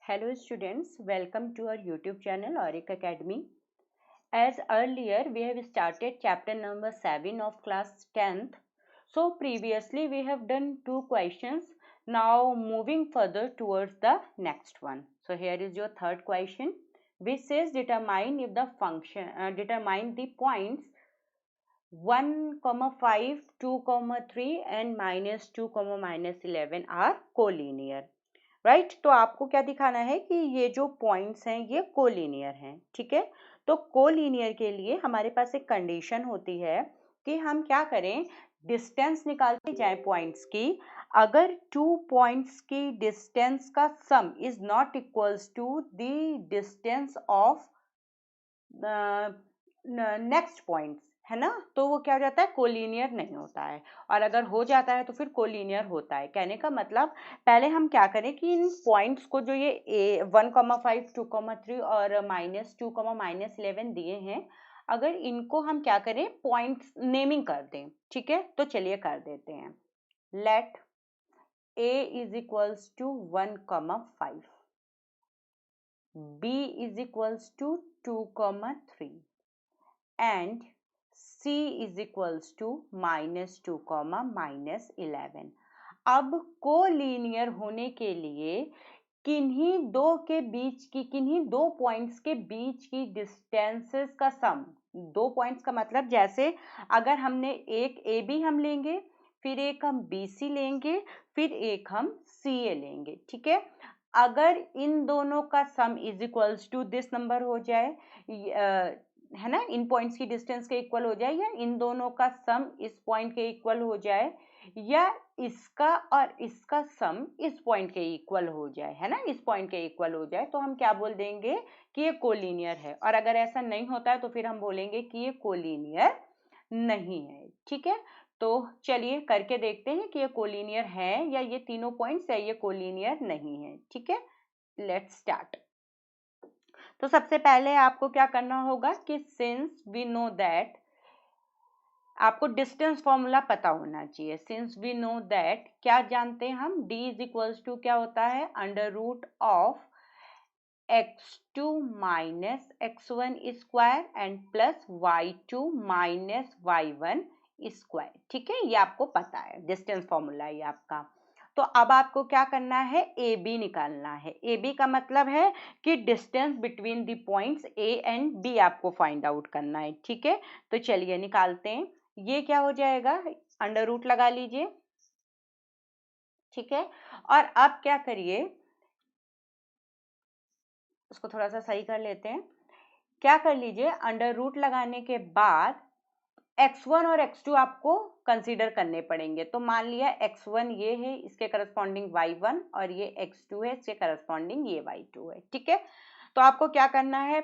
Hello students, welcome to our YouTube channel Auric Academy. As earlier we have started chapter number 7 of class 10th. So previously we have done 2 questions. Now moving further towards the next one. So here is your third question, which says determine if the function determine the points 1, 5, 2, 3 and -2, -11 are collinear. Right तो आपको क्या दिखाना है कि ये जो points हैं ये कोलिनियर हैं, ठीक है। तो कोलिनियर के लिए हमारे पास एक कंडीशन होती है कि हम क्या करें, डिस्टेंस निकालते जाएं पॉइंट्स की। अगर 2 पॉइंट्स की डिस्टेंस का sum is not equals to the distance of next points, है ना, तो वो क्या हो जाता है, कोलिनियर नहीं होता है। और अगर हो जाता है तो फिर कोलिनियर होता है। कहने का मतलब पहले हम क्या करें कि इन पॉइंट्स को जो ये 1, 5, 2, 3 और -2, -11 दिए हैं, अगर इनको हम क्या करें, पॉइंट्स नेमिंग कर दें, ठीक है। तो चलिए कर देते हैं। Let a is equals to 1, 5, b is equals to 2, 3 and C is equals to -2, -11। अब कोलिनियर होने के लिए किन्हीं दो पॉइंट्स के बीच की डिस्टेंसेस का सम, 2 पॉइंट्स का मतलब जैसे अगर हमने एक AB हम लेंगे, फिर एक हम BC लेंगे, फिर एक हम CA लेंगे, ठीक है। अगर इन दोनों का sum is equals to this number हो जाए, है ना, इन पॉइंट्स की डिस्टेंस के इक्वल हो जाए, या इन दोनों का सम इस पॉइंट के इक्वल हो जाए, या इसका और इसका सम इस पॉइंट के इक्वल हो जाए, है ना, इस पॉइंट के इक्वल हो जाए, तो हम क्या बोल देंगे कि ये कोलिनियर है। और अगर ऐसा नहीं होता है तो फिर हम बोलेंगे कि ये कोलिनियर नहीं है, ठीक है। तो चलिए करके देखते हैं कि ये कोलिनियर है या ये तीनों पॉइंट्स है ये कोलिनियर नहीं है, ठीक है। Let's start. तो सबसे पहले आपको क्या करना होगा कि सिंस वी नो दैट, आपको डिस्टेंस फॉर्मूला पता होना चाहिए। सिंस वी नो दैट, क्या जानते हैं हम, d इज इक्वल्स टू क्या होता है, under root of x2 minus x1 square and plus y2 minus y1 square, ठीक है। ये आपको पता है, डिस्टेंस फॉर्मूला है ये आपका। तो अब आपको क्या करना है, ए बी निकालना है। ए बी का मतलब है कि distance between the points A and B आपको फाइंड आउट करना है, ठीक है। तो चलिए निकालते हैं। ये क्या हो जाएगा, अंडर रूट लगा लीजिए, ठीक है। और अब क्या करिए, उसको थोड़ा सा सही कर लेते हैं। क्या कर लीजिए, अंडर रूट लगाने के बाद x1 और x2 आपको कंसीडर करने पड़ेंगे। तो मान लिया x1 ये है, इसके करस्पॉन्डिंग y1, और ये x2 है, इसके करस्पॉन्डिंग ये y2 है, ठीक है। तो आपको क्या करना है,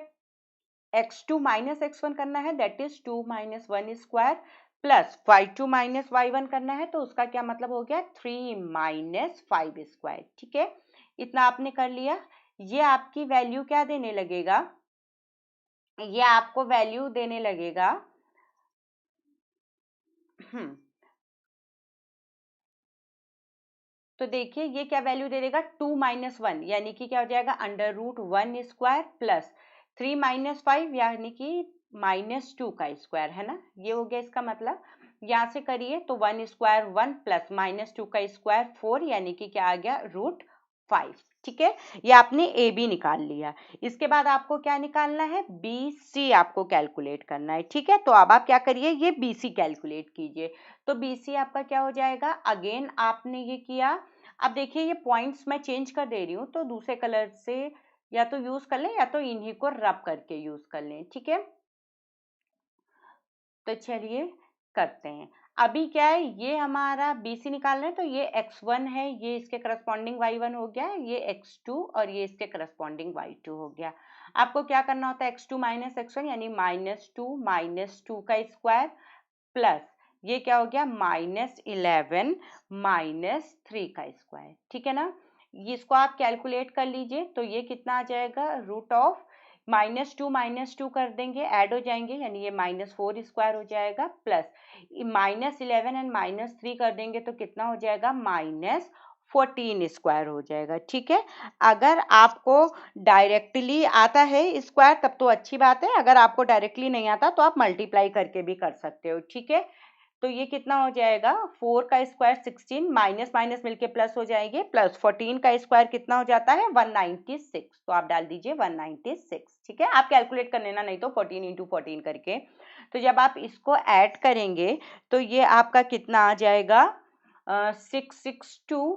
x2 माइनस x1 करना है, that is 2 minus 1 square, plus y2 minus y1 करना है, तो उसका क्या मतलब हो गया, 3 माइनस 5 स्क्वायर, ठीक है। इतना आपने कर लिया। ये आपकी वैल्यू क्या देने लगेगा, ये आपको वैल्यू देने लगेगा तो देखिए ये क्या वैल्यू दे देगा, 2 माइनस 1, यानी कि क्या हो जाएगा, under root 1 square plus 3 minus 5, यानी कि -2 का स्क्वायर, है ना। ये हो गया इसका मतलब। यहाँ से करिए तो 1 स्क्वायर 1 प्लस -2 का स्क्वायर 4, यानी कि क्या आ गया, √5, ठीक है। ये आपने ए बी निकाल लिया। इसके बाद आपको क्या निकालना है, बी सी आपको कैलकुलेट करना है, ठीक है। तो अब आप क्या करिए, ये बी सी कैलकुलेट कीजिए। तो बी सी आपका क्या हो जाएगा, अगेन आपने ये किया। अब देखिए ये पॉइंट्स मैं चेंज कर दे रही हूँ, तो दूसरे कलर से या तो यूज कर लें या तो इन्हीं को रब करके यूज कर लें, ठीक है। तो चलिए करते हैं। अभी क्या है, ये हमारा BC निकालना है, तो ये x1 है, ये इसके करस्पॉन्डिंग y1 हो गया, ये x2 और ये इसके करस्पॉन्डिंग y2 हो गया। आपको क्या करना होता है, x2 माइनस x1 यानी -2 का स्क्वायर प्लस ये क्या हो गया, -11 -3 का स्क्वायर, ठीक है ना। इसको आप कैलकुलेट कर लीजिए, तो ये कितना आ जाएगा, -2 कर देंगे, ऐड हो जाएंगे, यानी ये -4 स्क्वायर हो जाएगा, प्लस -11 एंड -3 कर देंगे तो कितना हो जाएगा, 14 स्क्वायर हो जाएगा। ठीक है, अगर आपको डायरेक्टली आता है स्क्वायर तब तो अच्छी बात है, अगर आपको डायरेक्टली नहीं आता तो आप मल्टीप्लाई करके भी कर सकते हो। ठीक है, तो ये कितना हो जाएगा, 4 का स्क्वायर 16, माइनस माइनस मिलके प्लस हो जाएंगे, प्लस 14 का स्क्वायर कितना हो जाता है 196, तो आप डाल दीजिए 196। ठीक है, आप कैलकुलेट कर लेना नहीं तो 14 इंटू 14 करके। तो जब आप इसको ऐड करेंगे तो ये आपका कितना आ जाएगा 662,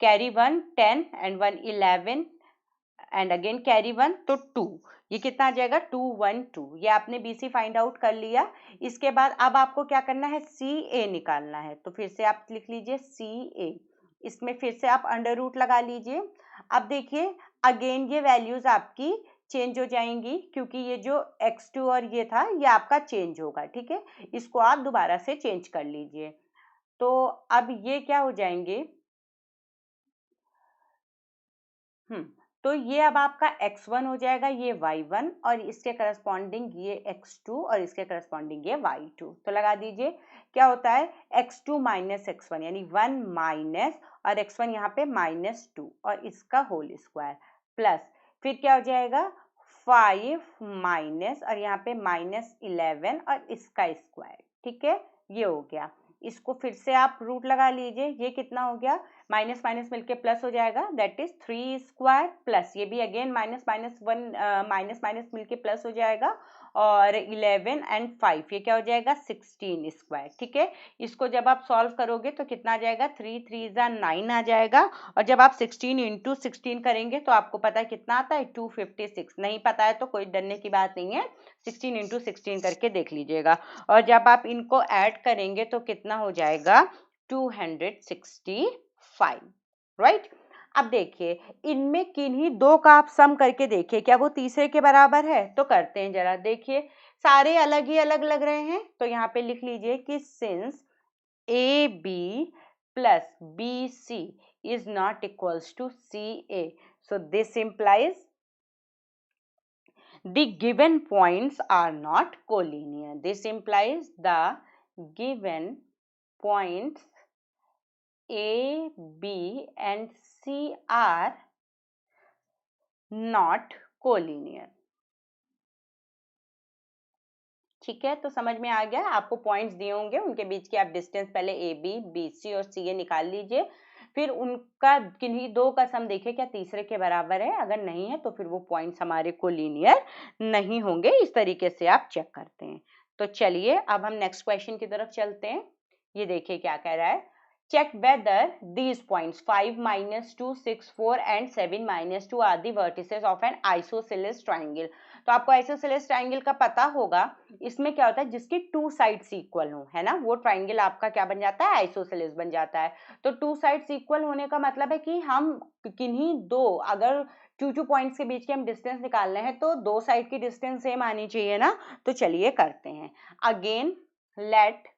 carry 1 10 and 1 11 and again carry 1 तो 2, ये कितना आ जाएगा 212। ये आपने BC फाइंड आउट कर लिया। इसके बाद अब आपको क्या करना है, CA निकालना है। तो फिर से आप लिख लीजिए CA, इसमें फिर से आप अंडर रूट लगा लीजिए। अब देखिए अगेन ये वैल्यूज आपकी चेंज हो जाएंगी क्योंकि ये जो x2 और ये था ये आपका चेंज होगा। ठीक है, इसको आप दोबारा से चेंज कर लीजिए। तो अब ये क्या हो जाएंगे, तो ये अब आपका x1 हो जाएगा, ये y1 और इसके करस्पॉन्डिंग ये x2 और इसके करस्पॉन्डिंग ये y2। तो लगा दीजिए क्या होता है x2 माइनस x1 यानी 1 माइनस और x1 यहाँ पे -2 और इसका होल स्क्वायर प्लस फिर क्या हो जाएगा 5 माइनस और यहाँ पे -11 और इसका स्क्वायर। ठीक है, ये हो गया। इसको फिर से आप रूट लगा लीजिए, ये कितना हो गया, माइनस माइनस मिलके प्लस हो जाएगा, दैट इज 3 स्क्वायर प्लस ये भी again minus minus 1 minus minus मिलके प्लस हो जाएगा और 11 एंड 5 ये क्या हो जाएगा 16 स्क्वायर। ठीक है, इसको जब आप सॉल्व करोगे तो कितना आ जाएगा 3 3 9 आ जाएगा और जब आप 16 इंटू 16 करेंगे तो आपको पता है कितना आता है 256। नहीं पता है तो कोई डरने की बात नहीं है, 16 इंटू 16 करके देख लीजिएगा और जब आप इनको ऐड करेंगे तो कितना हो जाएगा 265, राइट। अब देखिए इनमें किन्हीं दो का आप सम करके देखिए क्या वो तीसरे के बराबर है, तो करते हैं जरा। देखिए सारे अलग ही अलग लग रहे हैं तो यहाँ पे लिख लीजिए कि since AB plus BC is not equals to CA, so this implies the given points are not collinear. This implies the given points A, B and C are not collinear. ठीक है, तो समझ में आ गया, आपको पॉइंट्स दिए होंगे उनके बीच की आप डिस्टेंस पहले AB, BC और CA निकाल लीजिए, फिर उनका किन्हीं दो का सम देखिए क्या तीसरे के बराबर है, अगर नहीं है तो फिर वो पॉइंट्स हमारे कोलिनियर नहीं होंगे। इस तरीके से आप चेक करते हैं। तो चलिए अब हम नेक्स्ट क्वेश्चन की तरफ चलते हैं। ये देखिए क्या कह रहा है, check whether these points 5 -2 6 4 and 7 -2 are the vertices of an isosceles triangle। तो आपको आइसोसेलेस ट्राइंगल का पता होगा, इसमें क्या होता है जिसकी टू साइड्स इक्वल हो, है ना, वो ट्राइंगल आपका क्या बन जाता है आइसोसेलेस बन जाता है। तो टू साइड्स इक्वल होने का मतलब है कि हम किन्हीं दो अगर टू पॉइंट्स के बीच के हम डिस्टेंस निकालने हैं तो दो साइड की डिस्टेंस सेम आनी चाहिए ना। तो चलिए करते हैं। अगेन लेट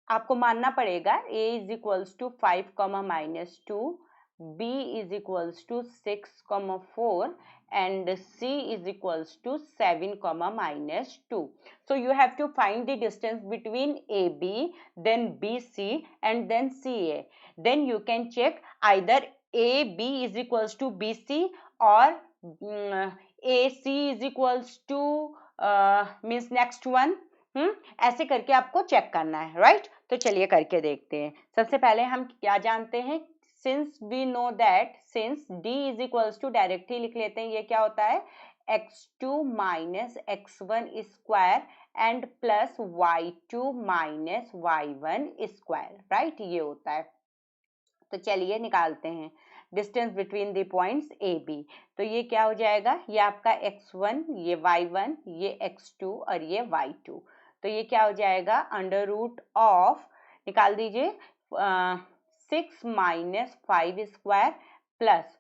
आपको मानना पड़ेगा a is equals to 5, -2, b is equals to 6, 4 and c is equals to 7, -2. So you have to find the distance between AB, then BC and then CA. Then you can check either AB is equals to BC or AC is equals to means next one. ऐसे करके आपको check करना है, right. तो चलिए करके देखते हैं। सबसे पहले हम क्या जानते हैं, since we know that since d is equals to directly लिख लेते हैं, ये क्या होता है x2 minus x1 square and plus y2 minus y1 square, right, ये होता है। तो चलिए निकालते हैं distance between the points A B. तो ये क्या हो जाएगा, ये आपका x1, ये y1, ये x2 और ये y2। तो ये क्या हो जाएगा अंडर रूट ऑफ, निकाल दीजिए 6 minus 5 square plus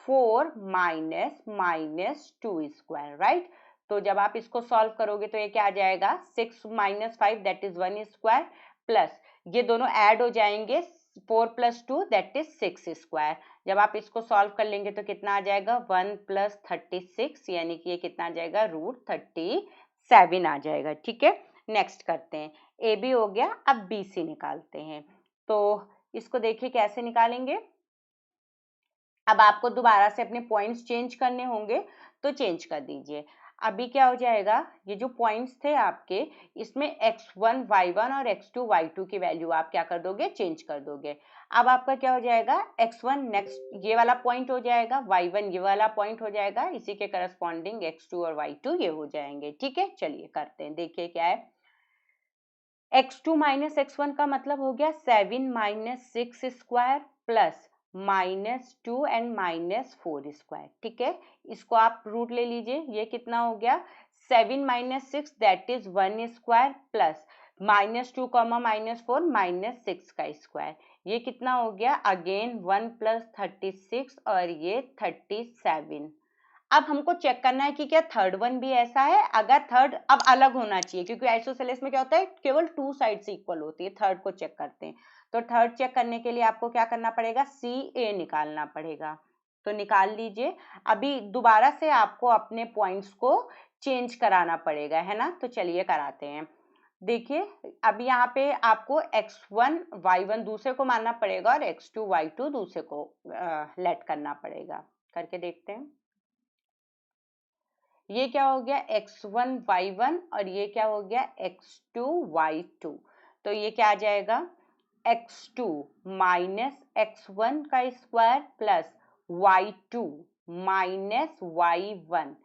4 minus 2 square, right. तो जब आप इसको सॉल्व करोगे तो ये क्या आ जाएगा 6 minus 5 that is 1 square plus ये दोनों ऐड हो जाएंगे 4 + 2 दैट इज 6 स्क्वायर। जब आप इसको सॉल्व कर लेंगे तो कितना आ जाएगा 1 + 36 यानी कि ये कितना आ जाएगा √37 आ जाएगा। ठीक है, नेक्स्ट करते हैं, ए बी हो गया, अब बी सी निकालते हैं। तो इसको देखिए कैसे निकालेंगे। अब आपको दोबारा से अपने पॉइंट्स चेंज करने होंगे तो चेंज कर दीजिए। अभी क्या हो जाएगा, ये जो पॉइंट्स थे आपके, इसमें x1 y1 और x2 y2 की वैल्यू आप क्या कर दोगे, चेंज कर दोगे। अब आपका क्या हो जाएगा, x1 नेक्स्ट ये वाला पॉइंट हो जाएगा, y1 ये वाला पॉइंट हो जाएगा, इसी के करस्पॉन्डिंग x2 और y2 ये हो जाएंगे। ठीक है, चलिए करते हैं। देखिए क्या है, x2 माइनस x1 का मतलब हो गया 7 minus 6 square plus -2 and -4 square. ठीक है, इसको आप रूट ले लीजिए, ये कितना हो गया, 7 minus 6 that is 1 square plus -2 -4 -6 का स्क्वायर, ये कितना हो गया, अगेन 1 प्लस 36 और ये 37। अब हमको चेक करना है कि क्या थर्ड वन भी ऐसा है। अगर थर्ड अब अलग होना चाहिए, क्योंकि आइसोसेलेस में क्या होता है, केवल 2 साइड्स इक्वल होती है। थर्ड को चेक करते हैं, तो थर्ड चेक करने के लिए आपको क्या करना पड़ेगा, CA निकालना पड़ेगा। तो निकाल लीजिए। अभी दोबारा से आपको अपने पॉइंट्स को चेंज कराना पड़ेगा, है ना। तो चलिए कराते हैं। देखिए अब यहाँ पे आपको x1 y1 दूसरे को मानना पड़ेगा और x2 y2 दूसरे को लेट करना पड़ेगा। करके देखते हैं। ये क्या हो गया, x1 y1 और ये क्या हो गया, x2 y2। तो ये क्या आ जाएगा, x2 माइनस x1 का square plus y2 minus y1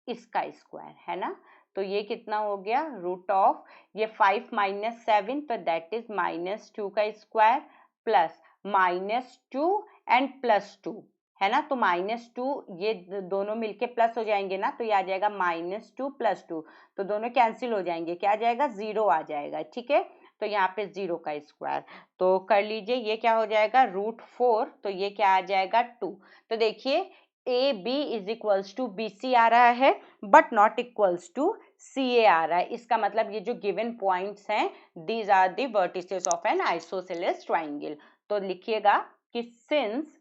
इसका स्क्वायर, है ना। तो ये कितना हो गया, रूट ऑफ ये 5 माइनस 7 तो दैट इज -2 का स्क्वायर प्लस -2 एंड +2, है ना। तो -2 ये दोनों मिलके प्लस हो जाएंगे ना, तो ये आ जाएगा -2 +2, तो दोनों कैंसिल हो जाएंगे, क्या आ जाएगा, 0 आ जाएगा। ठीक है, तो यहाँ पे 0 का स्क्वायर तो कर लीजिए, ये क्या हो जाएगा, √4, तो ये क्या आ जाएगा 2। तो देखिए AB is equals to BC आ रहा है but not equals to CA आ रहा है। इसका मतलब ये जो गिवन पॉइंट्स हैं, these are the vertices of an isosceles triangle. तो लिखिएगा कि since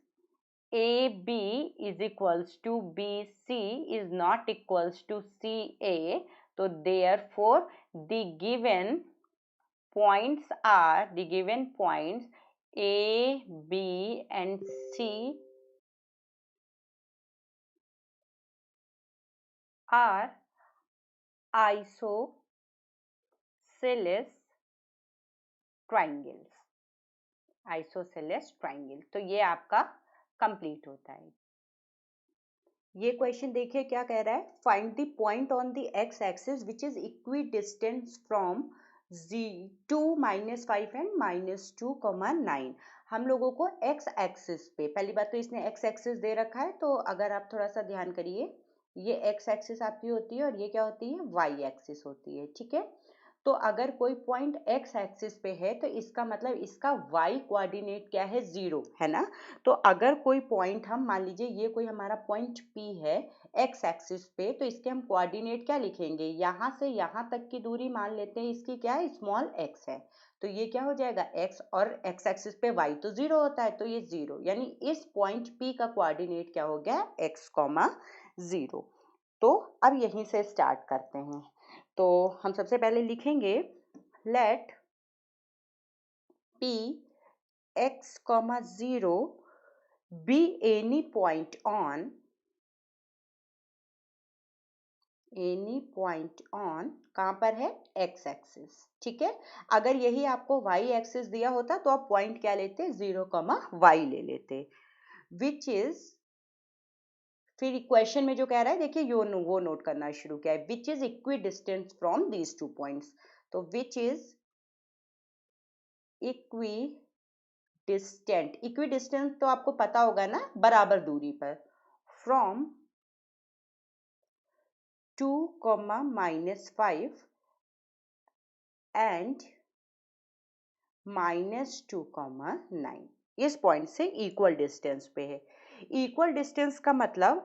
AB is equals to BC is not equals to CA, so therefore the given points A, B and C are isosceles triangles। Isosceles triangle, तो ये आपका complete होता है। ये question देखिए क्या कह रहा है, find the point on the x axis which is equi distance from 2 -5 and -2, 9। हम लोगों को एक्स एक्सिस पे, पहली बात तो इसने एक्स एक्सिस दे रखा है, तो अगर आप थोड़ा सा ध्यान करिए, ये एक्स एक्सिस आपकी होती है और ये क्या होती है, वाई एक्सिस होती है। ठीक है, तो अगर कोई पॉइंट एक्स एक्सिस पे है तो इसका मतलब इसका वाई कोऑर्डिनेट क्या है, 0, है ना। तो अगर कोई पॉइंट, हम मान लीजिए ये कोई हमारा पॉइंट P है एक्स एक्सिस पे, तो इसके हम कोऑर्डिनेट क्या लिखेंगे, यहाँ से यहाँ तक की दूरी मान लेते हैं इसकी क्या है, स्मॉल x है। तो ये क्या हो जाएगा x, और x एक्सिस पे y तो 0 होता है, तो ये 0, यानी इस पॉइंट P का कोऑर्डिनेट क्या हो गया, x, 0। तो अब यहीं से स्टार्ट करते हैं। तो हम सबसे पहले लिखेंगे late P x, 0 be any point on कहां पर है, x एक्सिस। ठीक है, अगर यही आपको y एक्सिस दिया होता तो आप पॉइंट क्या लेते, 0, y ले लेते, विच इज, फिर क्वेश्चन में जो कह रहा है देखिए वो नोट करना शुरू किया है, which is equi distance from these 2 points. तो विच इज इक्वी डिस्टेंस तो आपको पता होगा ना, बराबर दूरी पर, फ्रॉम 2, -5 एंड -2, 9, इस पॉइंट से इक्वल डिस्टेंस पे है। इक्वल डिस्टेंस का मतलब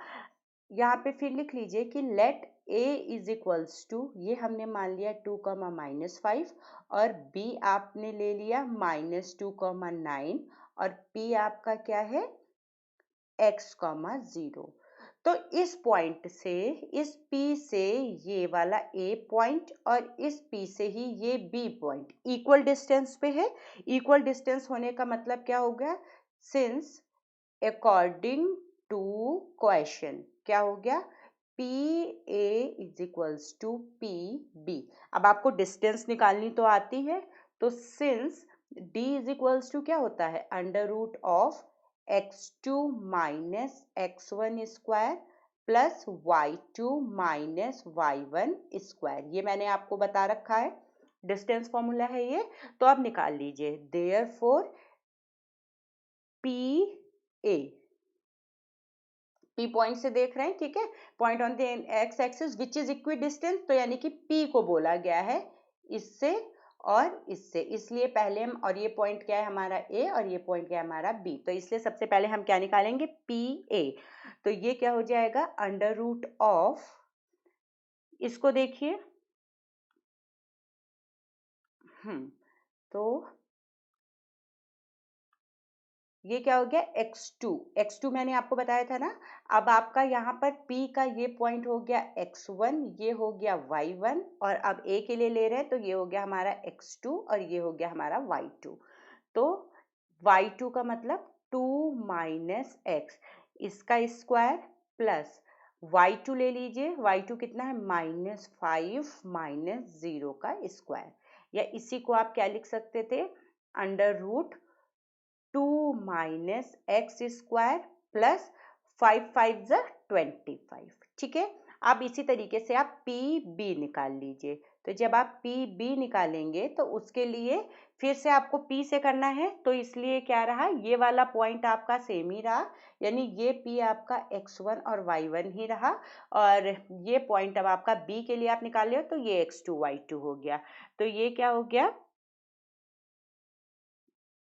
यहाँ पे फिर लिख लीजिए कि let A is equals to, ये हमने मान लिया 2, -5 और B आपने ले लिया -2, 9 और P आपका क्या है, x, 0। तो इस पॉइंट से, इस P से ये वाला A पॉइंट और इस P से ही ये B पॉइंट इक्वल डिस्टेंस पे है। इक्वल डिस्टेंस होने का मतलब क्या हो गया, सिंस अकॉर्डिंग टू क्वेश्चन क्या हो गया, PA is equals to PB। अब आपको डिस्टेंस निकालनी तो आती है, तो since D is equals to क्या होता है, under root of x2 minus x1 square plus y2 minus y1 square, ये मैंने आपको बता रखा है, डिस्टेंस फॉर्मूला है ये, तो आप निकाल लीजिए। देयरफॉर PA, P पॉइंट से देख रहे हैं, ठीक है, point on the x axis which is equi distance, तो यानी कि P को बोला गया है इससे और इससे, इसलिए पहले हम, और ये पॉइंट क्या है हमारा A और ये पॉइंट क्या है हमारा B, तो इसलिए सबसे पहले हम क्या निकालेंगे, PA। तो ये क्या हो जाएगा, अंडर रूट ऑफ, इसको देखिए, तो ये क्या हो गया, x2 मैंने आपको बताया था ना। अब आपका यहाँ पर P का ये पॉइंट हो गया x1, ये हो गया y1, और अब A के लिए ले रहे हैं तो ये हो गया हमारा x2 और ये हो गया हमारा y2। तो y2 का मतलब 2 माइनस x, इसका स्क्वायर प्लस y2 ले लीजिए, y2 कितना है, -5 माइनस 0 का स्क्वायर, या इसी को आप क्या लिख सकते थे, under root 2 minus x square plus 5 5 ज़ा 25, ठीक है। अब इसी तरीके से आप पी बी निकाल लीजिए, तो जब आप पी बी निकालेंगे तो उसके लिए फिर से आपको पी से करना है, तो इसलिए क्या रहा, ये वाला पॉइंट आपका सेम ही रहा, यानी ये पी आपका x1 और y1 ही रहा, और ये पॉइंट अब आपका बी के लिए आप निकाल रहे हो तो ये x2 y2 हो गया। तो ये क्या हो गया,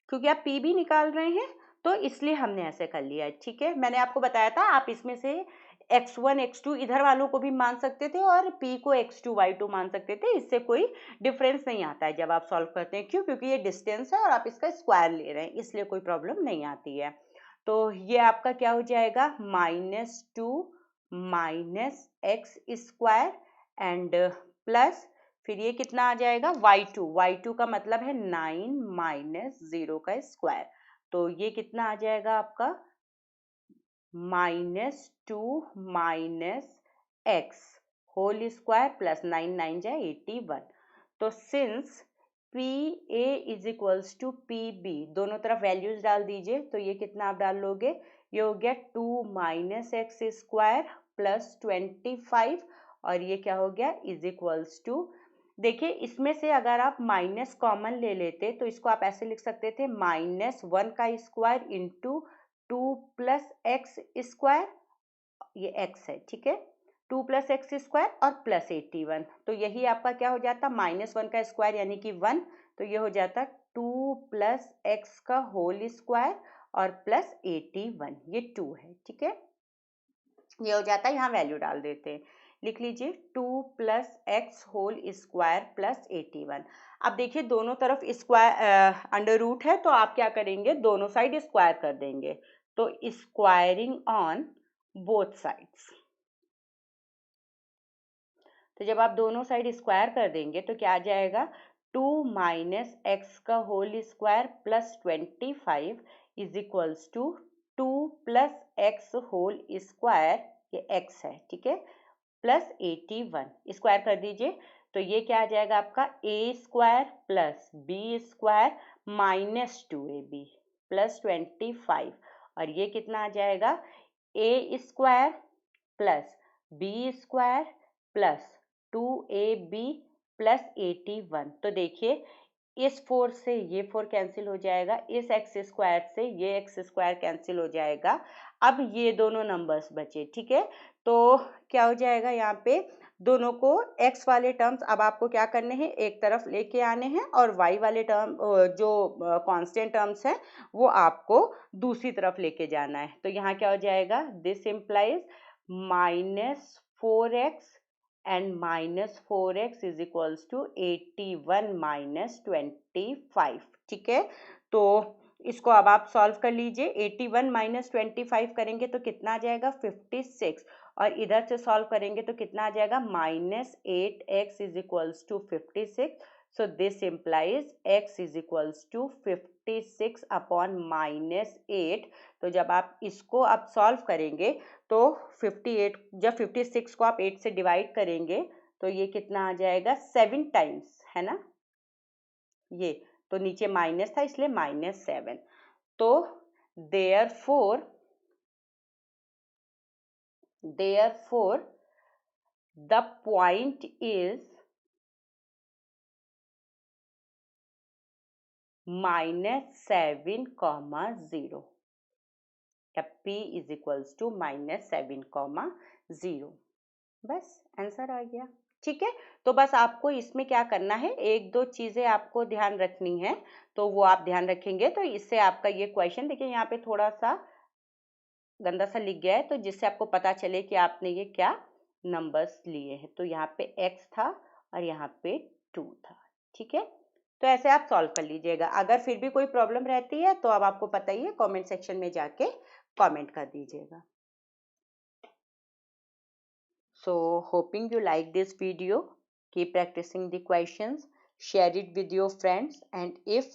क्योंकि आप पी भी निकाल रहे हैं तो इसलिए हमने ऐसे कर लिया है, ठीक है। मैंने आपको बताया था आप इसमें से x1 x2 इधर वालों को भी मान सकते थे और p को x2 y2 मान सकते थे, इससे कोई डिफरेंस नहीं आता है जब आप सॉल्व करते हैं, क्यों, क्योंकि ये डिस्टेंस है और आप इसका स्क्वायर ले रहे हैं, इसलिए कोई प्रॉब्लम नहीं आती है। तो ये आपका क्या हो जाएगा, -2 minus x square and plus, फिर ये कितना आ जाएगा, y2 का मतलब है 9 माइनस 0 का स्क्वायर, तो ये कितना आ जाएगा आपका, -2 minus x whole square plus 9 9 जा 81। तो since PA is equals to PB, दोनों तरफ वैल्यूज डाल दीजिए, तो ये कितना आप डाल लोगे, ये हो गया 2 माइनस एक्स स्क्वायर प्लस 25, और ये क्या हो गया, इज इक्वल्स टू, देखिए इसमें से अगर आप माइनस कॉमन ले लेते तो इसको आप ऐसे लिख सकते थे, -1 का square into 2 plus x square, ये x है, ठीक है, 2 प्लस एक्स स्क्वायर और प्लस 81, तो यही आपका क्या हो जाता, -1 का स्क्वायर यानी कि 1, तो ये हो जाता 2 प्लस एक्स का होल स्क्वायर और प्लस 81, ये 2 है, ठीक है, ये हो जाता है, यहाँ वैल्यू डाल देते हैं, लिख लीजिए 2 plus x whole square plus 81। अब देखिए दोनों तरफ स्क्वायर अंडर रूट है, तो आप क्या करेंगे, दोनों साइड स्क्वायर कर देंगे, तो स्क्वायरिंग ऑन बोथ साइड्स, तो जब आप दोनों साइड स्क्वायर कर देंगे तो क्या आ जाएगा, 2 माइनस एक्स का whole square plus 25 is equals to 2 plus x whole square, ये एक्स है, ठीक है, प्लस 81, स्क्वायर कर दीजिए, तो ये क्या आ जाएगा आपका, a square plus b square minus 2ab plus 25, और ये कितना आ जाएगा, a square plus b square plus 2ab plus 81, तो देखिए इस 4 से ये 4 कैंसिल हो जाएगा, इस एक्स स्क्वायर से ये एक्स स्क्वायर कैंसिल हो जाएगा, अब ये दोनों नंबर्स बचे, ठीक है, तो क्या हो जाएगा, यहाँ पे दोनों को x वाले टर्म्स अब आपको क्या करने हैं, एक तरफ लेके आने हैं, और y वाले टर्म जो कांस्टेंट टर्म्स हैं वो आपको दूसरी तरफ लेके जाना है, तो यहाँ क्या हो जाएगा, this implies -4x and -4x is equals to 81 minus 25, ठीक है, तो इसको अब आप सॉल्व कर लीजिए। 81 माइनस 25 करेंगे तो कितना आ जाएगा 56, और इधर से सॉल्व करेंगे तो कितना आ जाएगा -8x is equals to 56। So this implies x is equals to 56 upon -8। तो जब आप इसको आप सॉल्व करेंगे तो 58, जब 56 को आप 8 से डिवाइड करेंगे तो ये कितना आ जाएगा 7 टाइम्स, है ना। ये तो नीचे माइनस था इसलिए -7। तो therefore the point is -7, p is equals to -7, बस आंसर आ गया। ठीक है, तो बस आपको इसमें क्या करना है, एक दो चीजें आपको ध्यान रखनी है, तो वो आप ध्यान रखेंगे तो इससे आपका ये क्वेश्चन, देखिए यहाँ पे थोड़ा सा गंदा सा लिख गया है, तो जिससे आपको पता चले कि आपने ये क्या नंबर्स लिए हैं। तो यहाँ पे x था और यहाँ पे 2 था। ठीक है, तो ऐसे आप सॉल्व कर लीजिएगा। अगर फिर भी कोई प्रॉब्लम रहती है तो अब आपको पता ही है, कमेंट सेक्शन में जाके कमेंट कर दीजिएगा। So hoping you like this video. Keep practicing the questions, share it with your friends, and if